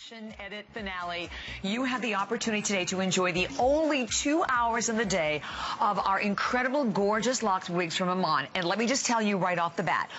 Fashion Edit finale, you have the opportunity today to enjoy the only 2 hours of the day of our incredible, gorgeous locks wigs from Iman. And let me just tell you right off the bat,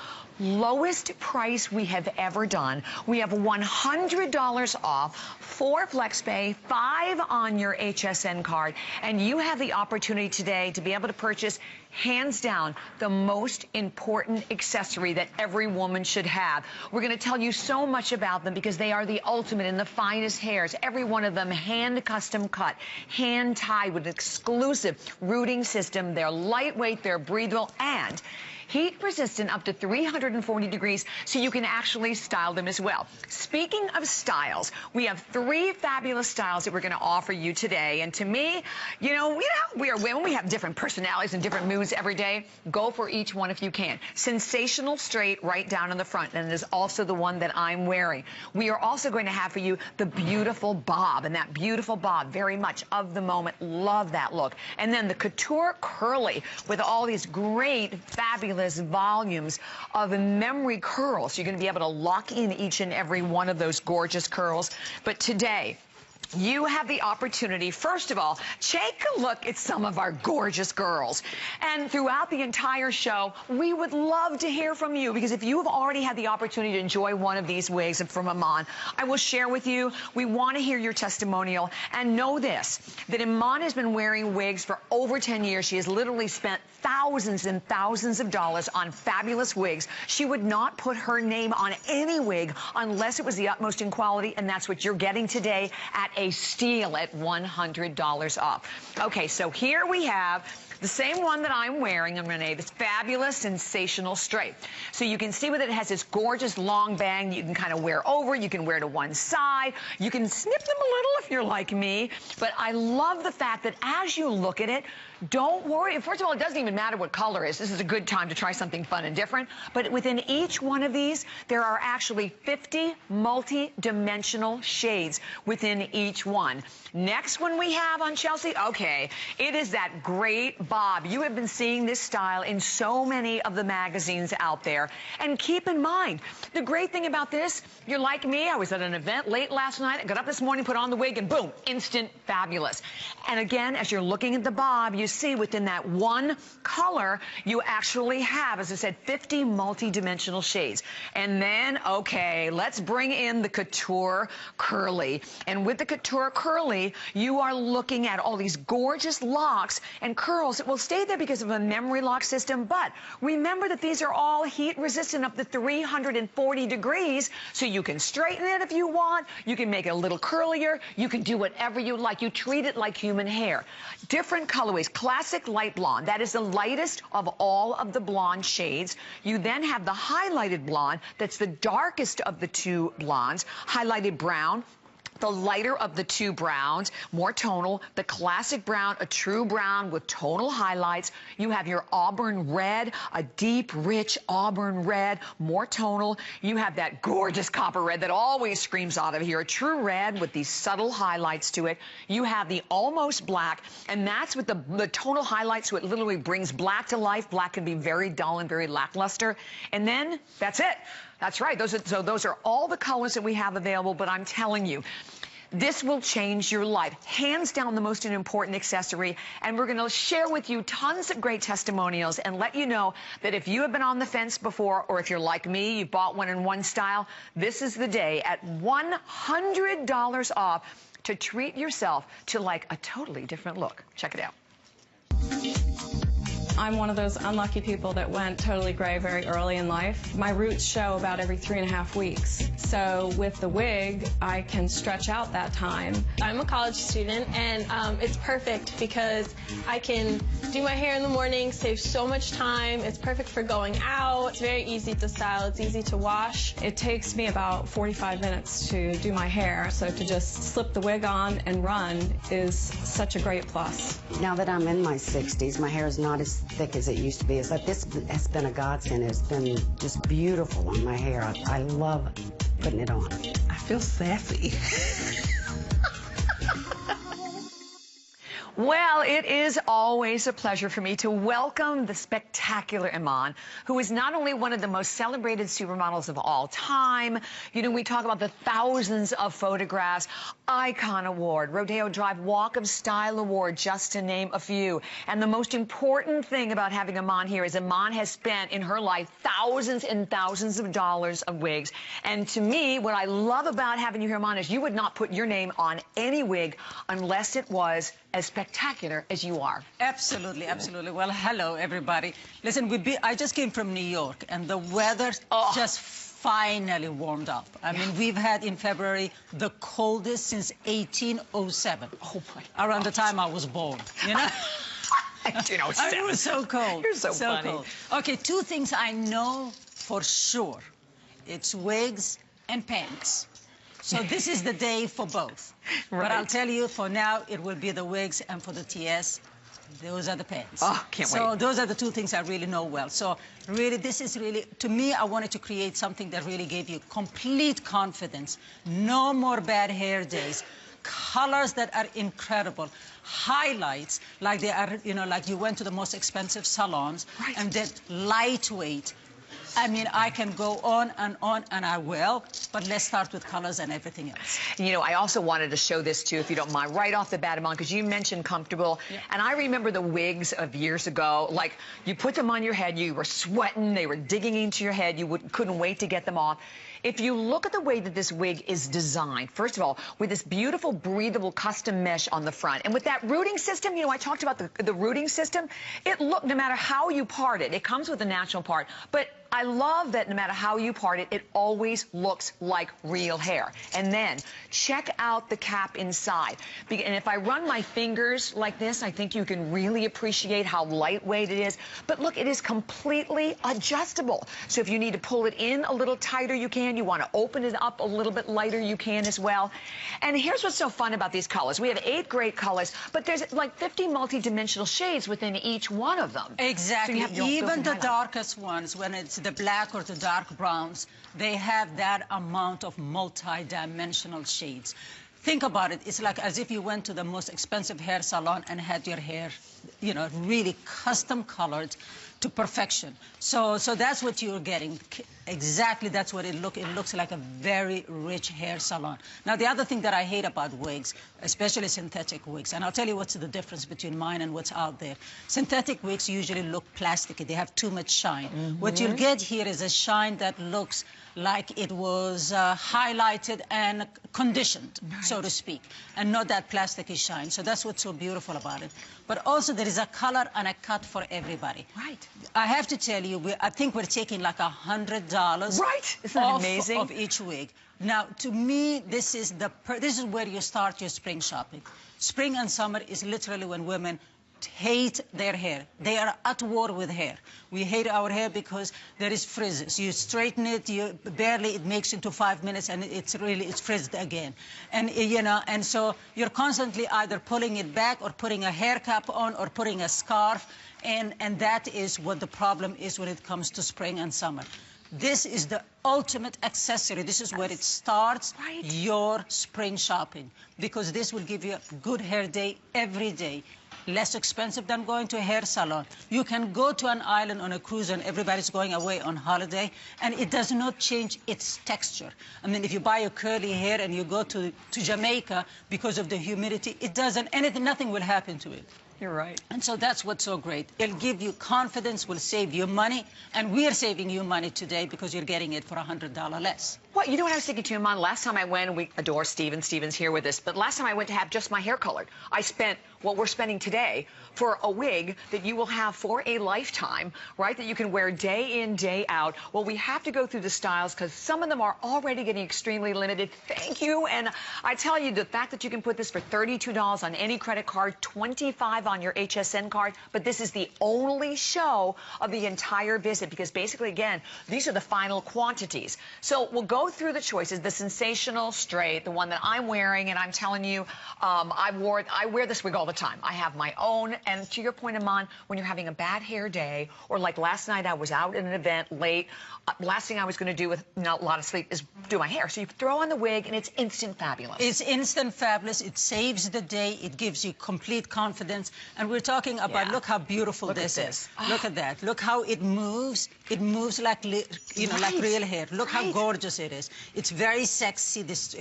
lowest price we have ever done. We have $100 off, 4 FlexPay, 5 on your HSN card, and you have the opportunity today to be able to purchase, hands down, the most important accessory that every woman should have. We're going to tell you so much about them because they are the ultimate in the finest hairs. Every one of them hand custom cut, hand tied with an exclusive rooting system. They're lightweight, they're breathable, and heat resistant up to 340 degrees, so you can actually style them as well. Speaking of styles, we have 3 fabulous styles that we're going to offer you today. And to me, we are women. We have different personalities and different moods every day. Go for each one if you can. Sensational straight right down in the front, and it is also the one that I'm wearing. We are also going to have for you the beautiful bob, and that beautiful bob, very much of the moment. Love that look. And then the couture curly with all these great, fabulous volumes of memory curls. You're going to be able to lock in each and every one of those gorgeous curls. But today, you have the opportunity, first of all, take a look at some of our gorgeous girls. And throughout the entire show, we would love to hear from you, because if you have already had the opportunity to enjoy one of these wigs from Iman, I will share with you. We want to hear your testimonial. And know this, that Iman has been wearing wigs for over 10 years. She has literally spent thousands and thousands of dollars on fabulous wigs. She would not put her name on any wig unless it was the utmost in quality, and that's what you're getting today at a steal at $100 off. Okay, so here we have the same one that I'm wearing, Renee, this fabulous sensational straight. So you can see with it, it has this gorgeous long bang that you can kind of wear over. You can wear to one side. You can snip them a little if you're like me. But I love the fact that as you look at it, don't worry. First of all, it doesn't even matter what color it is. This is a good time to try something fun and different. But within each one of these, there are actually 50 multi-dimensional shades within each one. Next one we have on Chelsea, okay, it is that great bob. You have been seeing this style in so many of the magazines out there. And keep in mind, the great thing about this, you're like me, I was at an event late last night, I got up this morning, put on the wig, and boom, instant fabulous. And again, as you're looking at the bob, you see within that one color, you actually have, as I said, 50 multi-dimensional shades. And then, okay, let's bring in the couture curly. And with the couture curly, you are looking at all these gorgeous locks and curls that will stay there because of a memory lock system. But remember that these are all heat resistant up to 340 degrees, so you can straighten it if you want. You can make it a little curlier. You can do whatever you like. You treat it like human hair. Different colorways. Classic light blonde. That is the lightest of all of the blonde shades. You then have the highlighted blonde. That's the darkest of the 2 blondes. Highlighted brown, the lighter of the 2 browns, more tonal. The classic brown, a true brown with tonal highlights. You have your auburn red, a deep, rich auburn red, more tonal. You have that gorgeous copper red that always screams out of here, a true red with these subtle highlights to it. You have the almost black, and that's with the tonal highlights, so it literally brings black to life. Black can be very dull and very lackluster. And then, that's it. That's right. Those are all the colors that we have available, but I'm telling you, this will change your life. Hands down the most important accessory, and we're going to share with you tons of great testimonials and let you know that if you have been on the fence before, or if you're like me, you bought one in one style, this is the day at $100 off to treat yourself to like a totally different look. Check it out. I'm one of those unlucky people that went totally gray very early in life. My roots show about every 3.5 weeks. So with the wig, I can stretch out that time. I'm a college student, and it's perfect because I can do my hair in the morning, save so much time. It's perfect for going out. It's very easy to style. It's easy to wash. It takes me about 45 minutes to do my hair, so to just slip the wig on and run is such a great plus. Now that I'm in my 60s, my hair is not as thick as it used to be. It's like this has been a godsend. It's been just beautiful on my hair. I love putting it on. I feel sassy. Well, it is always a pleasure for me to welcome the spectacular Iman, who is not only one of the most celebrated supermodels of all time. You know, we talk about the thousands of photographs, Icon Award, Rodeo Drive Walk of Style Award, just to name a few. And the most important thing about having Iman here is Iman has spent in her life thousands and thousands of dollars of wigs. And to me, what I love about having you here, Iman, is you would not put your name on any wig unless it was as spectacular as you are. Absolutely, absolutely. Well, hello, everybody. Listen, I just came from New York, and the weather just finally warmed up. I mean, we've had in February the coldest since 1807. Oh, my Around the time I was born, you know? You know, It was so cold. You're so funny. Cold. Okay, two things I know for sure. It's wigs and pants. So this is the day for both. Right. But I'll tell you, for now, it will be the wigs, and for the TS, those are the pants. Oh, can't wait. So those are the two things I really know well. So really, this is really, to me, I wanted to create something that really gave you complete confidence. No more bad hair days. Colors that are incredible. Highlights, like they are, you know, like you went to the most expensive salons. Right. And then lightweight. I mean, I can go on, and I will, but let's start with colors and everything else. You know, I also wanted to show this, too, if you don't mind, right off the bat, Iman, because you mentioned comfortable. Yeah. And I remember the wigs of years ago. Like, you put them on your head, you were sweating, they were digging into your head, you couldn't wait to get them off. If you look at the way that this wig is designed, first of all, with this beautiful, breathable custom mesh on the front, and with that rooting system, you know, I talked about the rooting system, no matter how you part it, it comes with a natural part, but I love that no matter how you part it, it always looks like real hair. And then check out the cap inside. And if I run my fingers like this, I think you can really appreciate how lightweight it is. But look, it is completely adjustable. So if you need to pull it in a little tighter, you can. You want to open it up a little bit lighter, you can as well. And here's what's so fun about these colors. We have 8 great colors, but there's like 50 multi-dimensional shades within each one of them. Exactly. So even the darkest ones, when it's the black or the dark browns, they have that amount of multi-dimensional shades. Think about it. It's like as if you went to the most expensive hair salon and had your hair, you know, really custom colored to perfection. So that's what you're getting. Exactly, that's what it looks. It looks like a very rich hair salon. Now, the other thing that I hate about wigs, especially synthetic wigs, and I'll tell you what's the difference between mine and what's out there. Synthetic wigs usually look plasticky. They have too much shine. Mm-hmm. What you'll get here is a shine that looks like it was highlighted and conditioned, right, so to speak, and not that plasticky shine. So that's what's so beautiful about it. But also there is a color and a cut for everybody. Right. I have to tell you, I think we're taking like $100 right. Isn't that amazing? Of each wig. Now, to me, this is where you start your spring shopping. Spring and summer is literally when women hate their hair. They are at war with hair. We hate our hair because there is frizzes. You straighten it, it makes into 5 minutes, and it's frizzed again. And you know, and so you're constantly either pulling it back or putting a hair cap on or putting a scarf, and that is what the problem is when it comes to spring and summer. This is the ultimate accessory. This is where it starts, right, your spring shopping, because this will give you a good hair day every day. Less expensive than going to a hair salon. You can go to an island on a cruise and everybody's going away on holiday, and it does not change its texture. I mean, if you buy a curly hair and you go to Jamaica because of the humidity, it doesn't, nothing will happen to it. You're right. And so that's what's so great. It'll give you confidence, will save you money, and we're saving you money today because you're getting it for $100 less. Well, you know what I was thinking to Iman? Last time I went, and we adore Steven. Steven's here with us. But last time I went to have just my hair colored, I spent what we're spending today for a wig that you will have for a lifetime, right, that you can wear day in, day out. Well, we have to go through the styles because some of them are already getting extremely limited. Thank you. And I tell you, the fact that you can put this for $32 on any credit card, $25 on your HSN card, but this is the only show of the entire visit because basically, again, these are the final quantities. quantities. So we'll go through the choices. The Sensational Straight, the one that I'm wearing, and I'm telling you, I wear this wig all the time. I have my own, and to your point, Iman, when you're having a bad hair day, or like last night I was out at an event late, last thing I was going to do with not a lot of sleep is do my hair. So you throw on the wig, and it's instant fabulous. It's instant fabulous. It saves the day. It gives you complete confidence. And we're talking about, look how beautiful this is. Look at that. Look how it moves. It moves like, like real hair. Look how gorgeous it is. It's very sexy, this,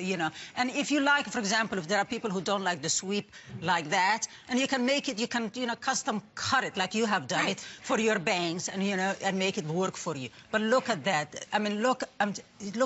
And if you like, for example, if there are people who don't like the sweep like that, and you can make it, you can, custom cut it like you have done it for your bangs, and, and make it work for you. But look at that. I mean, look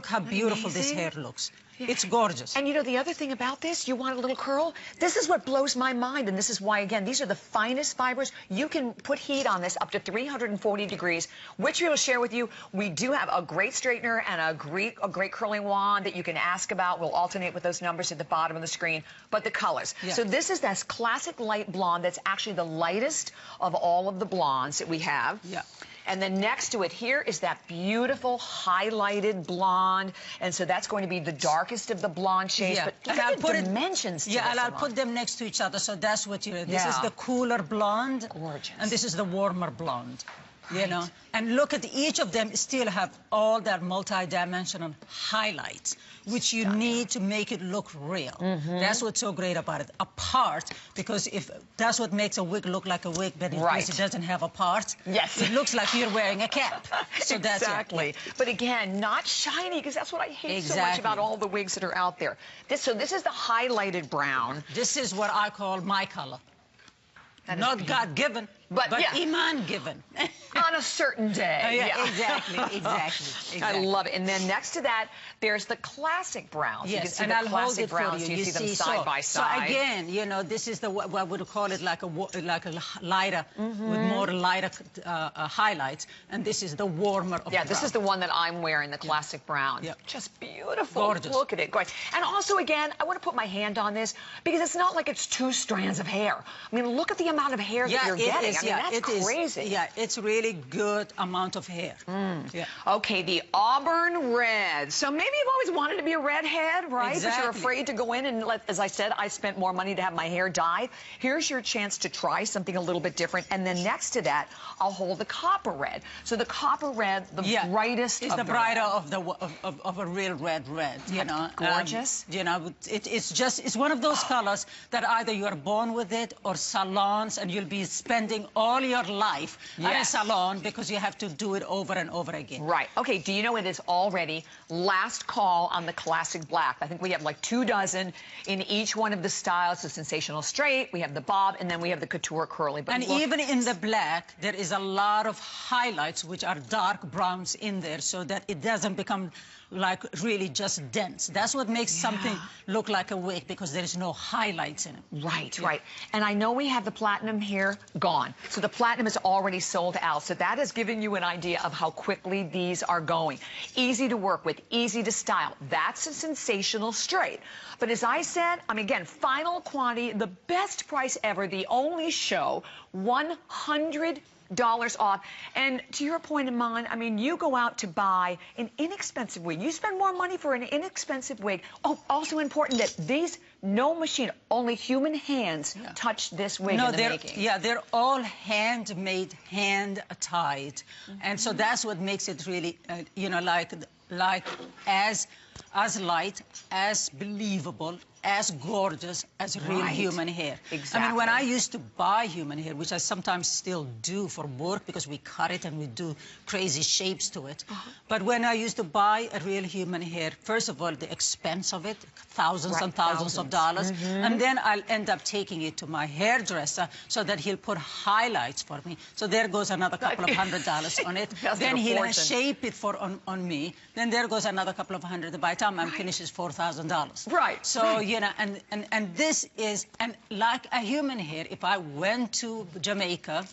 how beautiful this hair looks. Yeah. It's gorgeous. And the other thing about this, you want a little curl? This is what blows my mind, and this is why, again, these are the finest fibers. You can put heat on this up to 340 degrees, which we will share with you. We do have a great straightener and a great curling wand that you can ask about. We'll alternate with those numbers at the bottom of the screen. But the colors. Yeah. So this is that classic light blonde that's actually the lightest of all of the blondes that we have. Yeah. And then next to it here is that beautiful highlighted blonde. And so that's going to be the darkest of the blonde shades. Yeah. But look at the dimensions to this, and I'll Iman. put them next to each other. So that's what this is the cooler blonde. Gorgeous. And this is the warmer blonde. And look at each of them still have all their multi-dimensional highlights, which you need to make it look real. That's what's so great about it. A part, because if that's what makes a wig look like a wig, but it doesn't have a part. Yes. It looks like you're wearing a cap. So that's exactly. But again, not shiny, because that's what I hate so much about all the wigs that are out there. So this is the highlighted brown. This is what I call my color. Not God-given, but Iman-given. On a certain day. Exactly. I love it. And then next to that, there's the classic browns. Yes, you can see and the I'll hold it browns. for you. You see them side by side. So again, this is what would call it like a lighter, with more lighter highlights, and this is the warmer of this is the one that I'm wearing, the classic brown. Just beautiful. Gorgeous. Look at it. Great. And also, again, I want to put my hand on this because it's not like it's 2 strands of hair. I mean, look at the amount of hair that you're getting. I mean, that's crazy. Yeah, it's really good amount of hair. Okay, the auburn red. So maybe you've always wanted to be a redhead, right? Exactly. But you're afraid to go in and, as I said, I spent more money to have my hair dyed. Here's your chance to try something a little bit different. And then next to that, I'll hold the copper red. So the copper red, the brightest is of the brighter red. of a real red, Gorgeous. It's one of those colors that either you are born with it or salons, and you'll be spending all your life at a salon because you have to do it over and over again. Right. Okay, do you know it is already last call on the classic black? I think we have like 2 dozen in each one of the styles. The Sensational Straight, we have the bob, and then we have the Couture Curly. But even in the black, there is a lot of highlights, which are dark browns in there, so that it doesn't become like really just dense. That's what makes something look like a wig, because there is no highlights in it. Right. And I know we have the platinum here gone. So the platinum is already sold out. So that has given you an idea of how quickly these are going. Easy to work with, easy to style. That's a Sensational Straight. But as I said, again, final quantity, the best price ever, the only show, $100 off. And to your point, Iman, I mean, you go out to buy an inexpensive wig. You spend more money for an inexpensive wig. Oh, also important that these, no machine, only human hands touch this wig in the making. Yeah, they're all handmade, hand-tied. And so that's what makes it really, like as light, as believable, as gorgeous as real human hair. Exactly. I mean, when I used to buy human hair, which I sometimes still do for work because we cut it and we do crazy shapes to it. But when I used to buy a real human hair, first of all, the expense of it, thousands and thousands of dollars. And then I'll end up taking it to my hairdresser so that he'll put highlights for me. So there goes another couple of $100 on it. Then he'll shape it on me. Then there goes another couple of $100. By the time I'm finished, it's $4,000. Right. So, and this is, and like a human hair, if I went to Jamaica,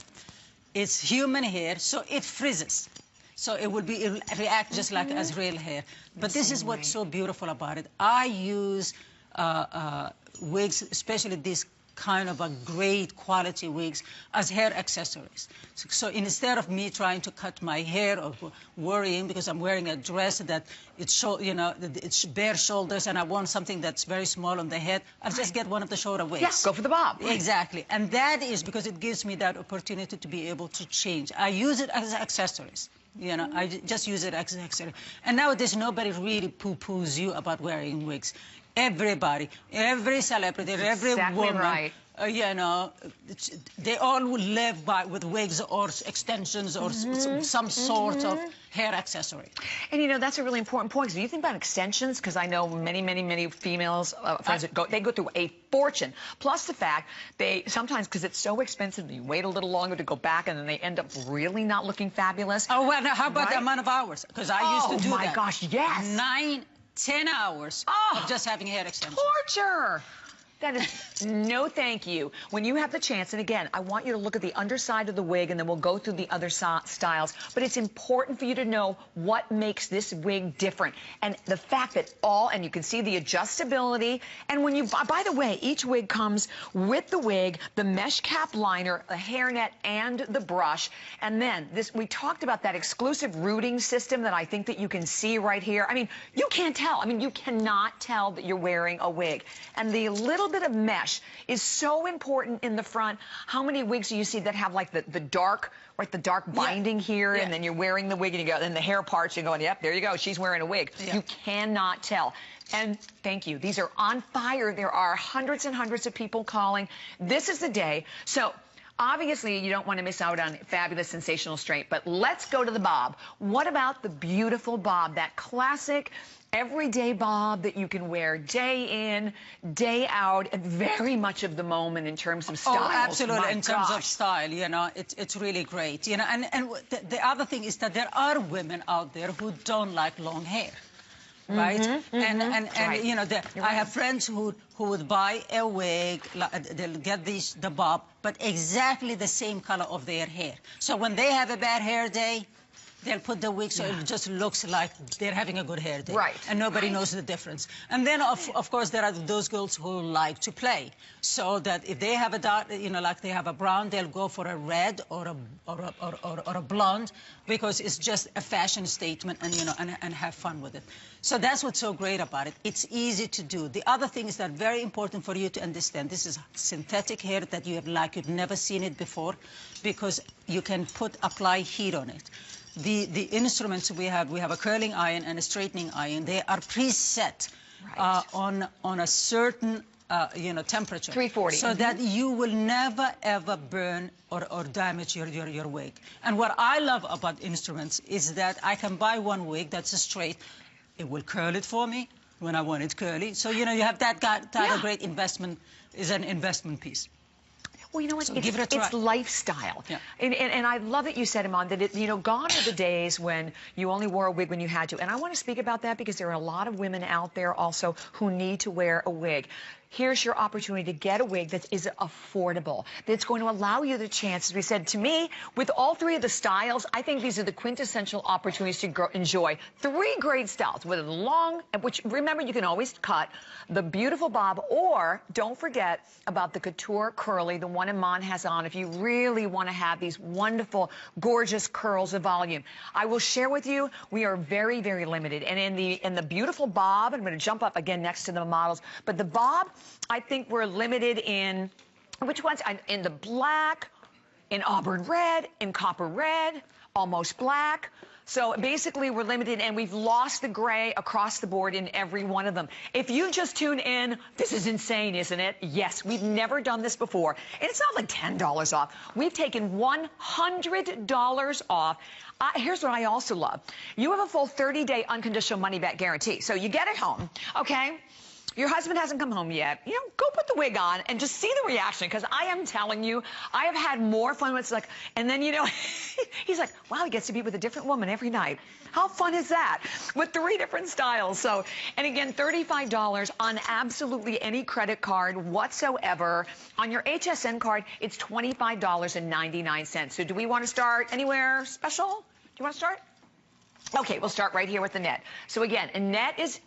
it's human hair, so it frizzes. So it will react just like as real hair. But this is what's so beautiful about it. I use wigs, especially these kind of a great quality wigs as hair accessories. So instead of me trying to cut my hair or worrying because I'm wearing a dress that it's bare shoulders and I want something that's very small on the head, I'll just get one of the shorter wigs. Yeah, go for the bob. Exactly. And that is because it gives me that opportunity to be able to change. I use it as accessories. I just use it as accessories. And nowadays, nobody really poo-poos you about wearing wigs. Everybody, every celebrity, every woman, right. They all live with wigs or extensions or some sort of hair accessory. And that's a really important point. So you think about extensions, because I know many females, friends, they go through a fortune. Plus the fact they sometimes, because it's so expensive, you wait a little longer to go back, and then they end up really not looking fabulous. Oh, well, how about the amount of hours? Because I used to do that. Oh my gosh, yes. 9-10 hours of just having hair extensions. Torture! That is no thank you. When you have the chance, and again, I want you to look at the underside of the wig, and then we'll go through the other styles. But it's important for you to know what makes this wig different. And the fact that and you can see the adjustability. And when you, by the way, each wig comes with the wig, the mesh cap liner, the hairnet, and the brush. And then we talked about that exclusive rooting system that I think that you can see right here. I mean, you can't tell. I mean, you cannot tell that you're wearing a wig. And the little bit of mesh is so important in the front. How many wigs do you see that have like the dark, right, the dark binding here, and then you're wearing the wig and you go, and the hair parts, you're going, yep, there you go, she's wearing a wig. You cannot tell. And thank you. These are on fire. There are hundreds and hundreds of people calling. This is the day. So obviously, you don't want to miss out on fabulous, sensational straight, but let's go to the bob. What about the beautiful bob, that classic everyday bob that you can wear day in, day out, and very much of the moment in terms of style. Oh, absolutely. In terms of style, it's really great. And the other thing is that there are women out there who don't like long hair. Right? I have friends who would buy a wig, they'll get the bob, but exactly the same color of their hair. So when they have a bad hair day, they'll put the wig so it just looks like they're having a good hair day. Right. And nobody knows the difference. And then, of course, there are those girls who like to play. So that if they have a dark, like they have a brown, they'll go for a red or a blonde, because it's just a fashion statement, and have fun with it. So that's what's so great about it. It's easy to do. The other thing is that very important for you to understand, this is synthetic hair that you have you've never seen it before, because you can apply heat on it. The instruments we have a curling iron and a straightening iron. They are preset on a certain temperature. 340. So that you will never ever burn or damage your wig. And what I love about instruments is that I can buy one wig that's straight. It will curl it for me when I want it curly. So you have that a great investment, is an investment piece. Well, you know what? So give it a try. It's lifestyle. Yeah. And I love that you said, Iman, that gone are the days when you only wore a wig when you had to. And I want to speak about that because there are a lot of women out there also who need to wear a wig. Here's your opportunity to get a wig that is affordable, that's going to allow you the chance. As we said, to me, with all three of the styles, I think these are the quintessential opportunities to enjoy 3 great styles with a long, which remember you can always cut, the beautiful bob, or don't forget about the couture curly, the one Iman has on, if you really want to have these wonderful, gorgeous curls of volume. I will share with you, we are very, very limited. And in the beautiful bob, I'm going to jump up again next to the models, but the bob, I think we're limited in, which ones? In the black, in auburn red, in copper red, almost black. So basically we're limited, and we've lost the gray across the board in every one of them. If you just tune in, this is insane, isn't it? Yes, we've never done this before. And it's not like $10 off. We've taken $100 off. Here's what I also love. You have a full 30-day unconditional money-back guarantee. So you get it home, okay? Your husband hasn't come home yet. Go put the wig on and just see the reaction, because I am telling you, I have had more fun with it. And then, he's like, wow, he gets to be with a different woman every night. How fun is that? With 3 different styles. So, and again, $35 on absolutely any credit card whatsoever. On your HSN card, it's $25.99. So do we want to start anywhere special? Do you want to start? Okay, we'll start right here with Annette. So again, Annette is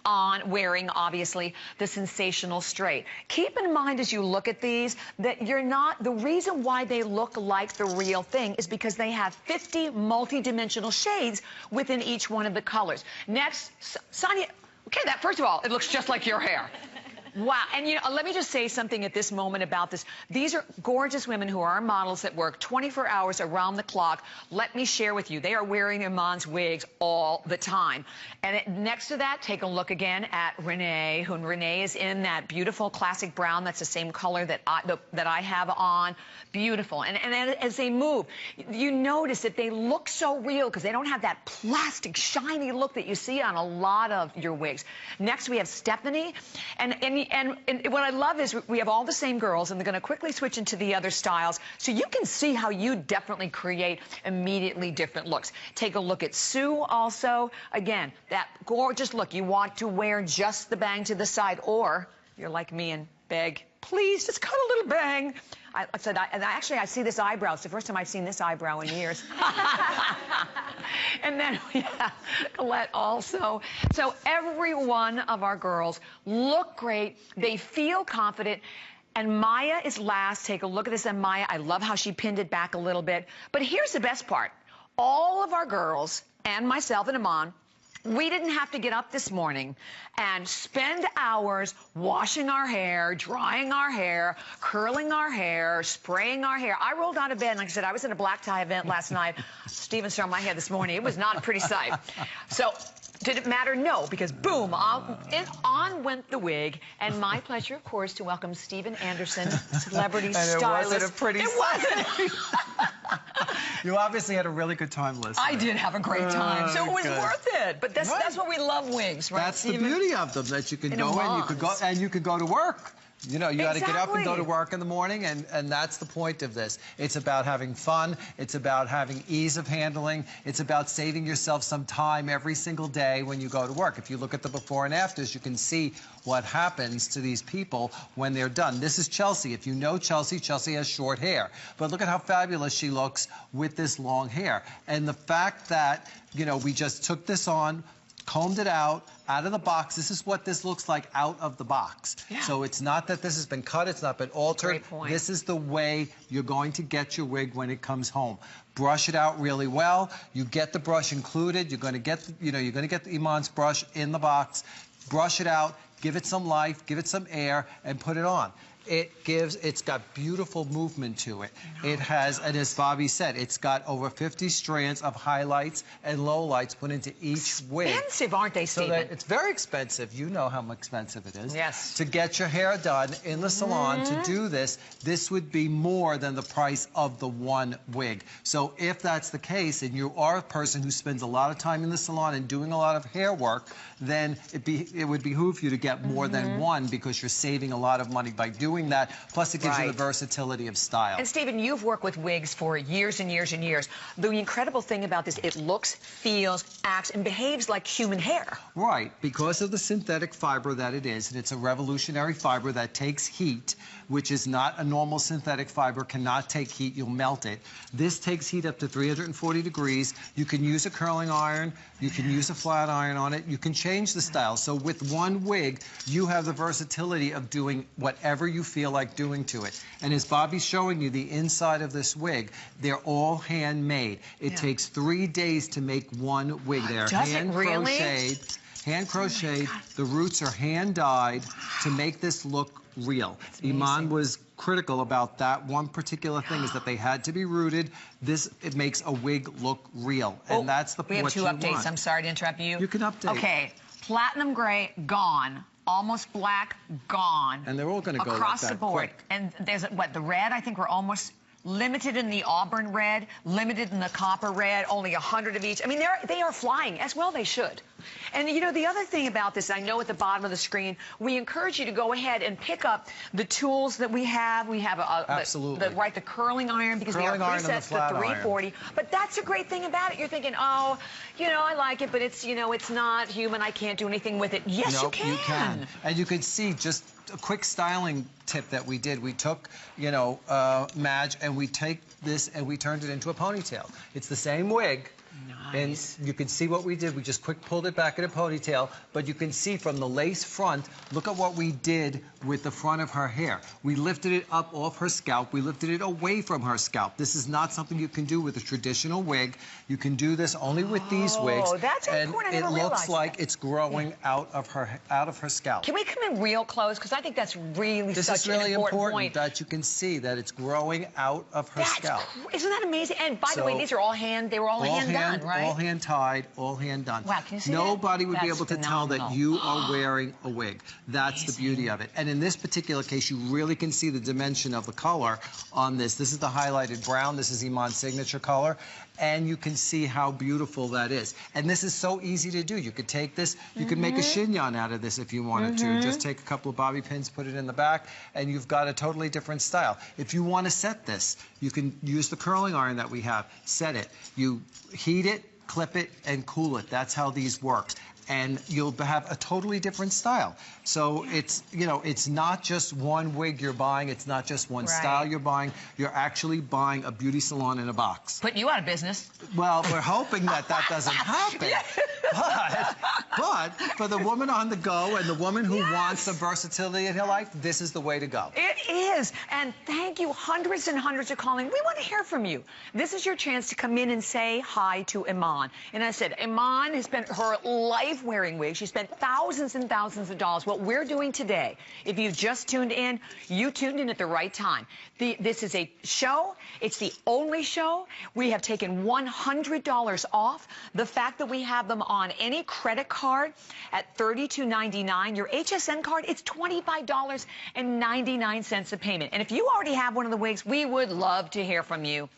wearing, obviously, the Sensational Straight. Keep in mind as you look at these that the reason why they look like the real thing is because they have 50 multi-dimensional shades within each one of the colors. Next, Sonia, okay, first of all, it looks just like your hair. Wow, and let me just say something at this moment about this. These are gorgeous women who are our models that work 24 hours around the clock. Let me share with you, they are wearing Iman's wigs all the time. And next to that, take a look again at Renee, Renee is in that beautiful classic brown. That's the same color that I have on. Beautiful. And as they move, you notice that they look so real because they don't have that plastic, shiny look that you see on a lot of your wigs. Next, we have Stephanie. And what I love is we have all the same girls, and they're going to quickly switch into the other styles, so you can see how you definitely create immediately different looks. Take a look at Sue also. Again, that gorgeous look. You want to wear just the bang to the side, or you're like me and beg, please, just cut a little bang. I see this eyebrow. It's the first time I've seen this eyebrow in years. And then we have Colette also. So every one of our girls look great. They feel confident. And Maya is last. Take a look at this on Maya. I love how she pinned it back a little bit. But here's the best part. All of our girls, and myself and Iman, we didn't have to get up this morning and spend hours washing our hair, drying our hair, curling our hair, spraying our hair. I rolled out of bed, and like I said, I was at a black tie event last night. Steven saw my hair this morning. It was not a pretty sight. So did it matter? No, because boom, on went the wig. And my pleasure, of course, to welcome Steven Anderson, celebrity stylist. And it wasn't a pretty sight. It wasn't. You obviously had a really good time listening. I did have a great time, so it was worth it. But that's what we love wigs, right? That's Steven? the beauty of them, that you can go and you could go to work. You know, you got to get up and go to work in the morning, and that's the point of this. It's about having fun. It's about having ease of handling. It's about saving yourself some time every single day when you go to work. If you look at the before and afters, you can see what happens to these people when they're done. This is Chelsea. If you know Chelsea, Chelsea has short hair. But look at how fabulous she looks with this long hair. And the fact that, you know, we just took this on, combed it out of the box. This is what this looks like out of the box. Yeah. So it's not that this has been cut, it's not been altered. Great point. This is the way you're going to get your wig when it comes home. Brush it out really well. You get the brush included. You're going to get, you're going to get the Iman's brush in the box. Brush it out, give it some life, give it some air, and put it on. It's got beautiful movement to it. It has, and as Bobby said, it's got over 50 strands of highlights and lowlights put into each wig. Expensive, aren't they, Steven? So that it's very expensive. You know how expensive it is. Yes. To get your hair done in the salon, to do this would be more than the price of the one wig. So if that's the case, and you are a person who spends a lot of time in the salon and doing a lot of hair work, then it would behoove you to get more than one, because you're saving a lot of money by doing that. Plus, it gives you the versatility of style. And Steven, you've worked with wigs for years and years and years. The incredible thing about this, it looks, feels, acts, and behaves like human hair. Right, because of the synthetic fiber that it is, and it's a revolutionary fiber that takes heat, which is not a normal synthetic fiber, cannot take heat, you'll melt it. This takes heat up to 340 degrees. You can use a curling iron, you can use a flat iron on it, you can change the style. So with one wig, you have the versatility of doing whatever you feel like doing to it. And as Bobby's showing you the inside of this wig, they're all handmade. It takes 3 days to make one wig. They're hand-crocheted. Hand-crocheted. The roots are hand-dyed to make this look real. Iman was critical about that one particular thing, is that they had to be rooted. It makes a wig look real, and that's the point. We have two updates. I'm sorry to interrupt you. You can update. Okay, platinum gray, gone. Almost black, gone. And they're all going to go across like the that board. quick. And there's the red. I think we're almost limited in the auburn red, limited in the copper red, only 100 of each. I mean, they are flying, as well they should. And, you know, the other thing about this, I know at the bottom of the screen, we encourage you to go ahead and pick up the tools that we have. We have the curling iron, because we have presets for 340. But that's a great thing about it. You're thinking, oh, you know, I like it, but it's, you know, it's not human. I can't do anything with it. Yes, you can. You can. And you can see just a quick styling tip that we did. We took, you know, Madge, and we take this and we turned it into a ponytail. It's the same wig, Nice. And you can see what we did. We just quick pulled it back in a ponytail, but you can see from the lace front, look at what we did with the front of her hair. We lifted it up off her scalp. We lifted it away from her scalp. This is not something you can do with a traditional wig. You can do this only with these wigs. Oh, that's important. I And never it looks realized like that. it's growing out of her scalp. Can we come in real close? Because I think that's really This such is really an important important point. that you can see that it's growing out of her scalp. Isn't that amazing? And by the way, So, these are all they were all hand done, right? All hand tied, all hand done. Wow, can you see Nobody that? would be That's able to tell that phenomenal. you are wearing a wig. That's the beauty of it. And in this particular case, you really can see the dimension of the color on this. This is the highlighted brown. This is Iman's signature color. And you can see how beautiful that is. And this is so easy to do. You could take this, you could make a chignon out of this if you wanted to. Just take a couple of bobby pins, put it in the back, and you've got a totally different style. If you want to set this, you can use the curling iron that we have. Set it. You heat it, clip it, and cool it. That's how these work. And you'll have a totally different style. So it's, you know, it's not just one wig you're buying. It's not just one style you're buying. You're actually buying a beauty salon in a box. Putting you out of business. Well, we're hoping that that doesn't happen. But for the woman on the go and the woman who wants some versatility in her life, this is the way to go. It is. And thank you. Hundreds and hundreds are calling. We want to hear from you. This is your chance to come in and say hi to Iman. And I said, Iman has spent her life wearing wigs. She spent thousands and thousands of dollars. What we're doing today, if you just tuned in, you tuned in at the right time. This is a show. It's the only show. We have taken $100 off. The fact that we have them on any credit card at $32.99. Your HSN card, it's $25.99 a payment. And if you already have one of the wigs, we would love to hear from you.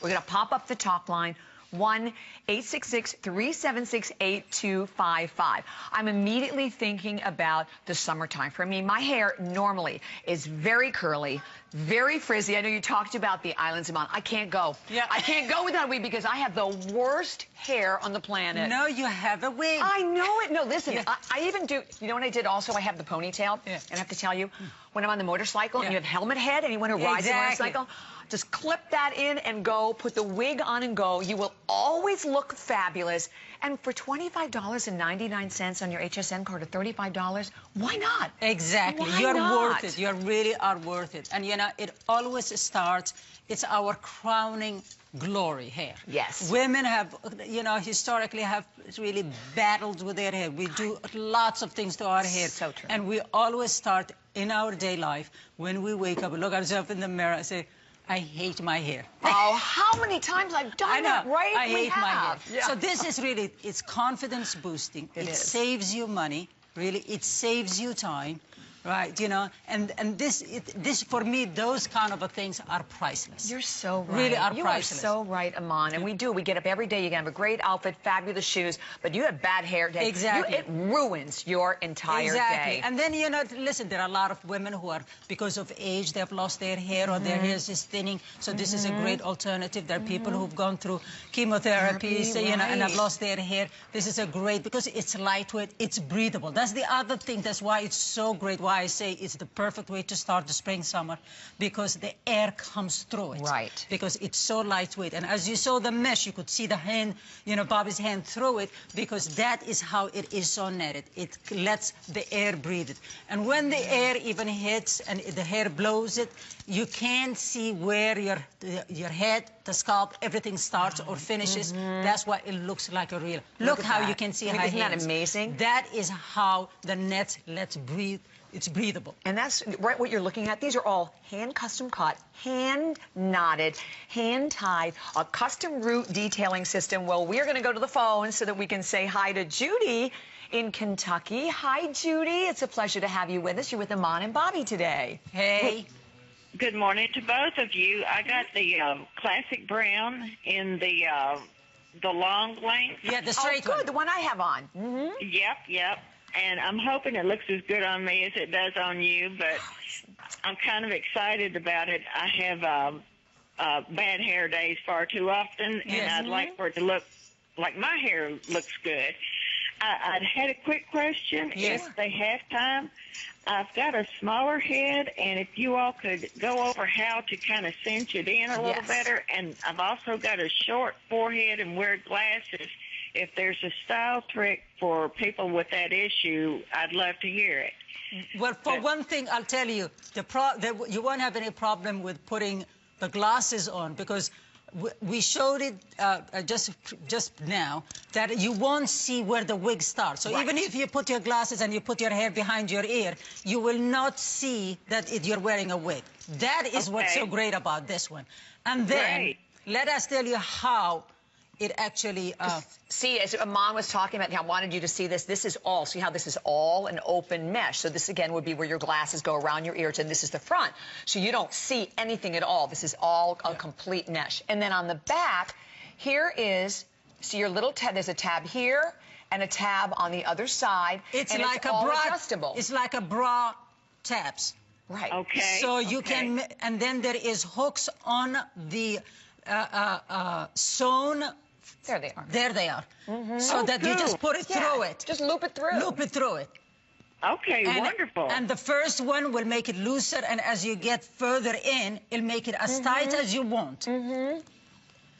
We're going to pop up the talk line. 1-866-376-8255. I'm immediately thinking about the summertime. For me, my hair normally is very curly, very frizzy. I know you talked about the islands of Iman. I can't go. Yeah. I can't go with that wig because I have the worst hair on the planet. No, you have a wig. I know it. No, listen, Yeah. I even do, you know what I did also? I have the ponytail. Yeah. And I have to tell you, when I'm on the motorcycle and Yeah. you have helmet head, anyone who rides a Exactly. motorcycle, just clip that in and go, put the wig on and go. You will always look fabulous. And for $25.99 on your HSN card or $35, why not? Exactly. Why You're not? worth it. You really are worth it. And, you know, it always starts, it's our crowning glory hair. Yes. Women have, you know, historically have really battled with their hair. We do lots of things to our hair. So true. And we always start in our day life, when we wake up, look ourselves in the mirror and say, I hate my hair. Oh, how many times I've done I know. that, right? I We hate my hair. have. Yeah. So this is really, it's confidence boosting. It is. Saves you money, really. It saves you time, right? You know, and this for me, those kind of things are priceless. You're so right. Really are you priceless. are so right, Iman. And we do. We get up every day. You can have a great outfit, fabulous shoes, but you have bad hair day. Exactly. It ruins your entire Exactly. day. And then, you know, listen, there are a lot of women who are, because of age, they've lost their hair or their hair is just thinning. So this is a great alternative. There are people who've gone through chemotherapy, so, you know, and have lost their hair. This is a great, because it's lightweight, it's breathable. That's the other thing. That's why it's so great, why I say it's the perfect way to start the spring, summer, because the air comes through it. Right. Because it's so lightweight. And as you saw the mesh, you could see the hand, you know, Bobby's hand through it, because that is how it is so netted. It lets the air breathe it. And when the air even hits and the hair blows it, you can see where your head, the scalp, everything starts or finishes. That's why it looks like a real. Look at how that. you can see I mean, how isn't that amazing? That is how the net lets breathe. It's breathable. And that's right what you're looking at. These are all hand custom cut, hand knotted, hand tied, a custom root detailing system. Well, we're going to go to the phone so that we can say hi to Judy in Kentucky. Hi, Judy. It's a pleasure to have you with us. You're with Iman and Bobby today. Hey. Good morning to both of you. I got the classic brown in the long length. Yeah, the Oh, straight good. one. The one I have on. Mm-hmm. Yep. And I'm hoping it looks as good on me as it does on you, but I'm kind of excited about it. I have bad hair days far too often, and I'd like for it to look like my hair looks good. I had a quick question. Yes. If they have time, I've got a smaller head, and if you all could go over how to kind of cinch it in a little Yes. better. And I've also got a short forehead and wear glasses. If there's a style trick for people with that issue, I'd love to hear it. Well, for one thing, I'll tell you, you won't have any problem with putting the glasses on, because we showed it just now that you won't see where the wig starts. So even if you put your glasses and you put your hair behind your ear, you will not see that you're wearing a wig. That is what's so great about this one. And then let us tell you how it actually... See, as Iman was talking about, I wanted you to see this. This is all, see how this is all an open mesh. So this, again, would be where your glasses go around your ears, and this is the front. So you don't see anything at all. This is all a complete mesh. And then on the back, here is, see your little tab, there's a tab here and a tab on the other side. It's and like it's a all bra. adjustable. It's like a bra tabs. Right. Okay. So you can, and then there is hooks on the sewn. There they are. There they are. So that you just put it through it. Just loop it through. Loop it through it. Okay, wonderful. And the first one will make it looser, and as you get further in, it'll make it as tight as you want.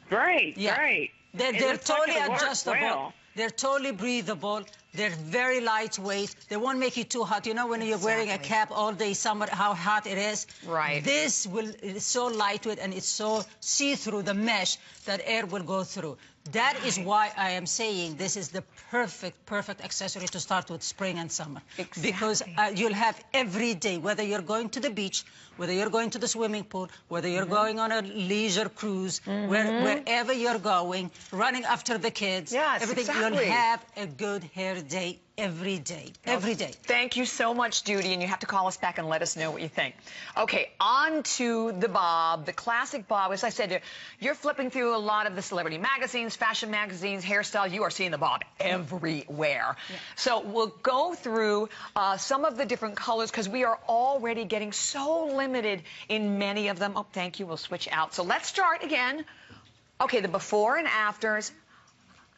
Great, Yeah. great. They're It looks like totally it'll work adjustable. well. They're totally breathable. They're very lightweight. They won't make you too hot. You know when you're wearing a cap all day summer, how hot it is? Right. This is so lightweight, and it's so see-through, the mesh, that air will go through. That is why I am saying this is the perfect accessory to start with spring and summer. Exactly. Because you'll have every day, whether you're going to the beach, whether you're going to the swimming pool, whether you're going on a leisure cruise, wherever you're going, running after the kids, everything, you'll have a good hair day every day, every day. Thank you so much, Judy, and you have to call us back and let us know what you think. Okay, on to the bob, the classic bob. As I said, you're flipping through a lot of the celebrity magazines, fashion magazines, hairstyle. You are seeing the bob everywhere. So we'll go through some of the different colors, because we are already getting so limited in many of them. Oh, thank you. We'll switch out. So let's start again. Okay, the before and afters.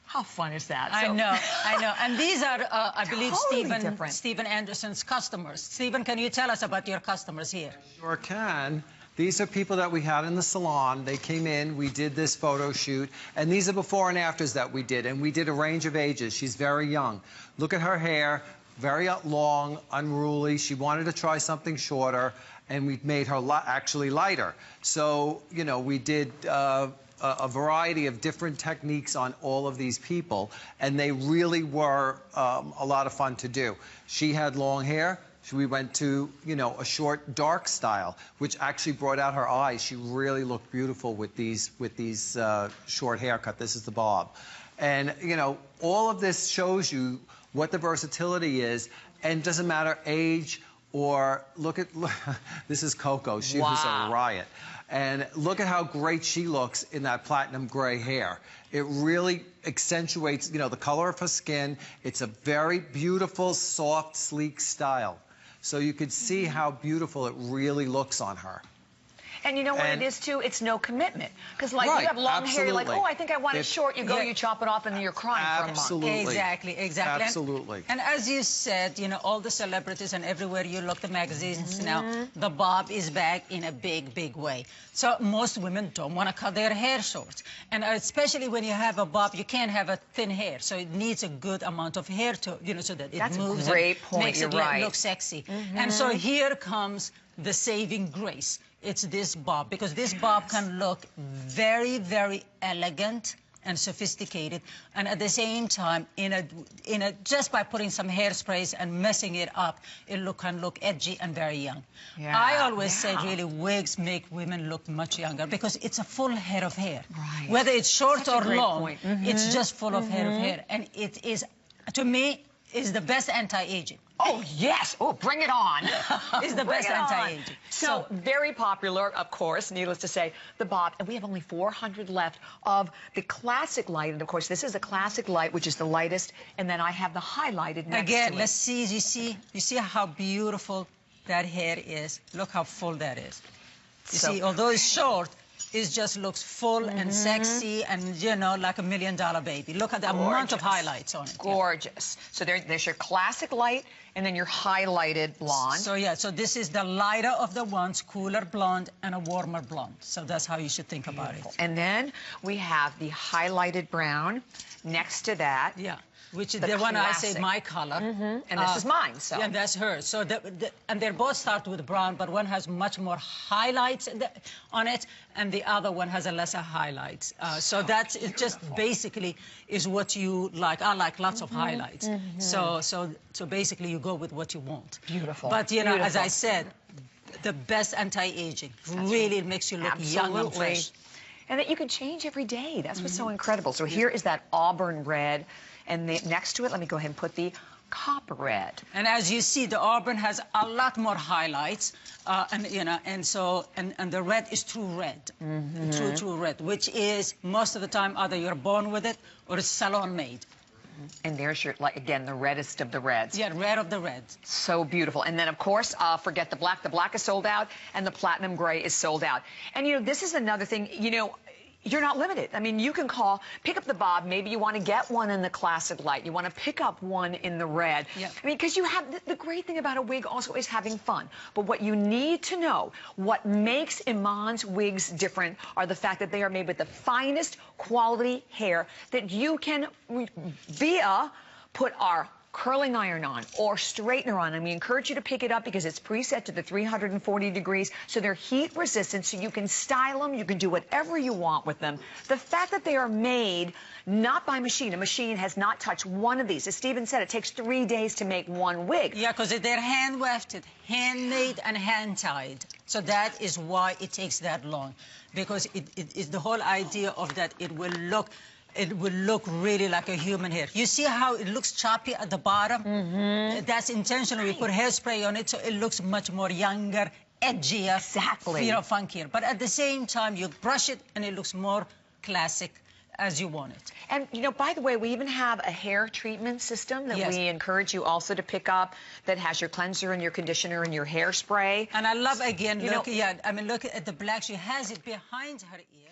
How fun is that? I know. And these are, I believe, Totally Stephen Anderson's customers. Stephen, can you tell us about your customers here? Sure can. These are people that we had in the salon. They came in, we did this photo shoot, and these are before and afters that we did, and we did a range of ages. She's very young. Look at her hair, very long, unruly. She wanted to try something shorter, and we made her actually lighter. So, you know, we did a variety of different techniques on all of these people, and they really were a lot of fun to do. She had long hair. We went to, you know, a short, dark style, which actually brought out her eyes. She really looked beautiful with these short haircut. This is the bob. And, you know, all of this shows you what the versatility is, and it doesn't matter age or look, this is Coco. She was a riot. And look at how great she looks in that platinum gray hair. It really accentuates, you know, the color of her skin. It's a very beautiful, soft, sleek style. So you could see how beautiful it really looks on her. And you know what it is, too? It's no commitment. Because, like, you have long hair, you're like, oh, I think I want it short. You go, you chop it off, and then you're crying for a month. Exactly. Absolutely. And as you said, you know, all the celebrities and everywhere you look, the magazines now, the bob is back in a big way. So most women don't want to cut their hair short. And especially when you have a bob, you can't have a thin hair. So it needs a good amount of hair to, you know, so that it moves. That's a great point. Makes it look sexy. And so here comes the saving grace. It's this bob, because this bob can look very elegant and sophisticated, and at the same time, just by putting some hairsprays and messing it up, it can look edgy and very young. I always say, really, wigs make women look much younger, because it's a full head of hair. Whether it's short or long, it's just full of head of hair, and it is, to me, is the best anti-aging. Oh, yes. Oh, bring it on. It's the best anti-aging. So, very popular, of course, needless to say, the bob. And we have only 400 left of the classic light. And, of course, this is the classic light, which is the lightest. And then I have the highlighted next to it. Let's see. You see how beautiful that hair is. Look how full that is. You see, although it's short, it just looks full and sexy and, you know, like $1 million baby. Look at the amount of highlights on it. Gorgeous. So there's your classic light and then your highlighted blonde. So, yeah, so this is the lighter of the ones, cooler blonde and a warmer blonde. So that's how you should think about it. And then we have the highlighted brown next to that. Yeah. Which is the one I say my color. And this is mine, so. Yeah, that's hers. So and they both start with brown, but one has much more highlights on it, and the other one has a lesser highlights. So that's it. Just basically is what you like. I like lots of highlights. So basically you go with what you want. Beautiful. But you know, as I said, the best anti-aging. Really makes you look young and fresh. And that you can change every day. That's what's so incredible. So here is that auburn red. And next to it, let me go ahead and put the copper red. And as you see, the auburn has a lot more highlights, and you know, and the red is true red, true red, which is most of the time either you're born with it or it's salon made. And there's your, like, again, the reddest of the reds. Yeah, red of the reds. So beautiful. And then, of course, forget the black. The black is sold out, and the platinum gray is sold out. And, you know, this is another thing, you know, you're not limited. I mean, you can pick up the bob. Maybe you want to get one in the classic light. You want to pick up one in the red. Yeah. I mean, because you have, the great thing about a wig also is having fun. But what you need to know, what makes Iman's wigs different are the fact that they are made with the finest quality hair that you can, put our curling iron on or straightener on, and we encourage you to pick it up because it's preset to the 340 degrees, so they're heat resistant, so you can style them, you can do whatever you want with them. The fact that they are made not by machine, a machine has not touched one of these. As Stephen said, it takes 3 days to make one wig. Yeah, because they're hand wefted, handmade and hand tied. So that is why it takes that long, because it is the whole idea of that it will look really like a human hair. You see how it looks choppy at the bottom? That's intentional. We put hairspray on it so it looks much more younger, edgier, exactly, you know, funkier. But at the same time, you brush it and it looks more classic as you want it. And, you know, by the way, we even have a hair treatment system that we encourage you also to pick up that has your cleanser and your conditioner and your hairspray. And I love, again, look, yeah, I mean, look at the black. She has it behind her ear.